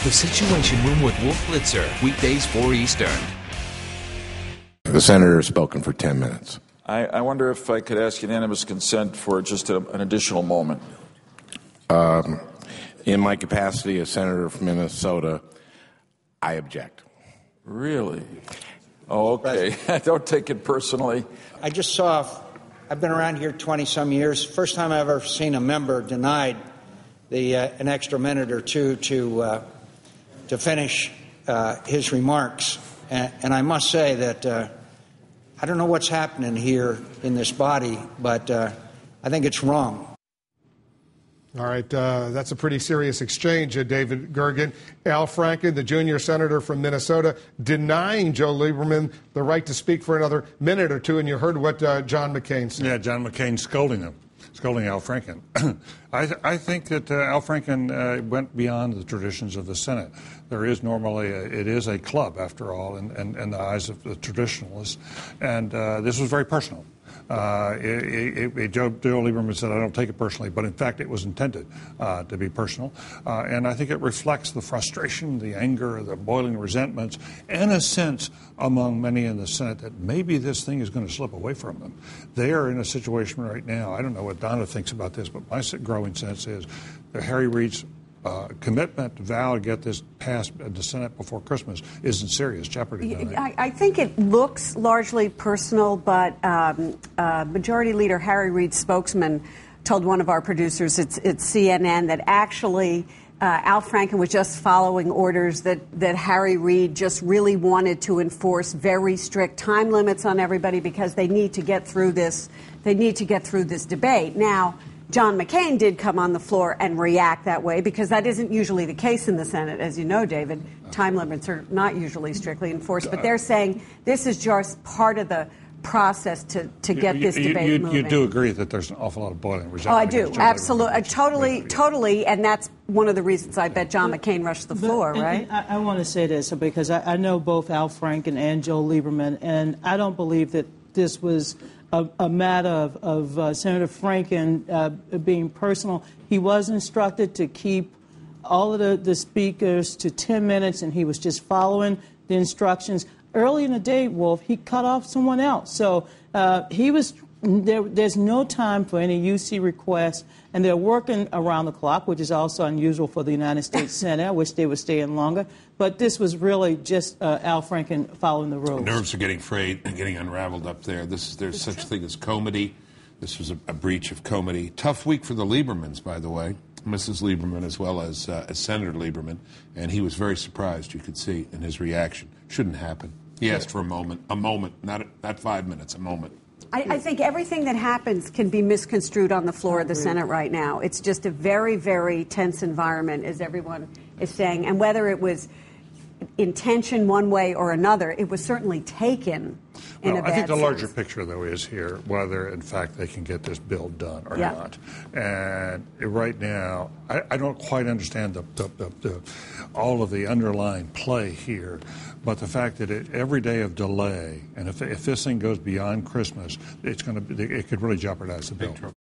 The Situation Room with Wolf Blitzer, weekdays 4 Eastern. The senator has spoken for 10 minutes. I wonder if I could ask unanimous consent for just an additional moment. In my capacity as senator from Minnesota, I object. Really? Oh, okay. Don't take it personally. I just saw, I've been around here 20-some years. First time I've ever seen a member denied an extra minute or two to finish his remarks. And I must say that I don't know what's happening here in this body, but I think it's wrong. All right, that's a pretty serious exchange, David Gergen. Al Franken, the junior senator from Minnesota, denying Joe Lieberman the right to speak for another minute or two, and you heard what John McCain said. Yeah, John McCain scolding Al Franken. I think that Al Franken went beyond the traditions of the Senate. There is normally it is a club, after all, in the eyes of the traditionalists, and this was very personal. Joe Lieberman said, I don't take it personally, but in fact it was intended to be personal. And I think it reflects the frustration, the anger, the boiling resentments, and a sense among many in the Senate that maybe this thing is going to slip away from them. They are in a situation right now, I don't know what Donna thinks about this, but my growing sense is that Harry Reid's commitment, vow to get this passed in the Senate before Christmas is in serious jeopardy. I think it looks largely personal, but Majority Leader Harry Reid's spokesman told one of our producers, it's CNN, that actually Al Franken was just following orders that Harry Reid just really wanted to enforce very strict time limits on everybody because they need to get through this. They need to get through this debate. Now, John McCain did come on the floor and react that way because that isn't usually the case in the Senate. As you know, David, time limits are not usually strictly enforced. But they're saying this is just part of the process to get this debate moving. You do agree that there's an awful lot of boiling resentment? Oh, I do. Absolutely. Totally. And that's one of the reasons I bet John McCain rushed the floor, right? And I want to say this because I know both Al Franken and Joe Lieberman, and I don't believe that this was a matter of Senator Franken being personal. He was instructed to keep all of the speakers to 10 minutes, and he was just following the instructions. Early in the day, Wolf, he cut off someone else. So he was there's no time for any UC requests, and they're working around the clock, which is also unusual for the United States Senate. I wish they would stay in longer. But this was really just Al Franken following the rules. Nerves are getting frayed and getting unraveled up there. There's such a thing as comity. This was a breach of comity. Tough week for the Liebermans, by the way. Mrs. Lieberman as well as Senator Lieberman. And he was very surprised, you could see, in his reaction. Shouldn't happen. He asked for a moment, not 5 minutes, a moment. I think everything that happens can be misconstrued on the floor of the Senate right now. It's just a very, very tense environment, as everyone is saying. And whether it was intention one way or another, it was certainly taken in a bad sense. I think the larger picture, though, is here whether, in fact, they can get this bill done or not. And right now, I don't quite understand all of the underlying play here. But the fact that every day of delay, and if this thing goes beyond Christmas, it could really jeopardize the bill.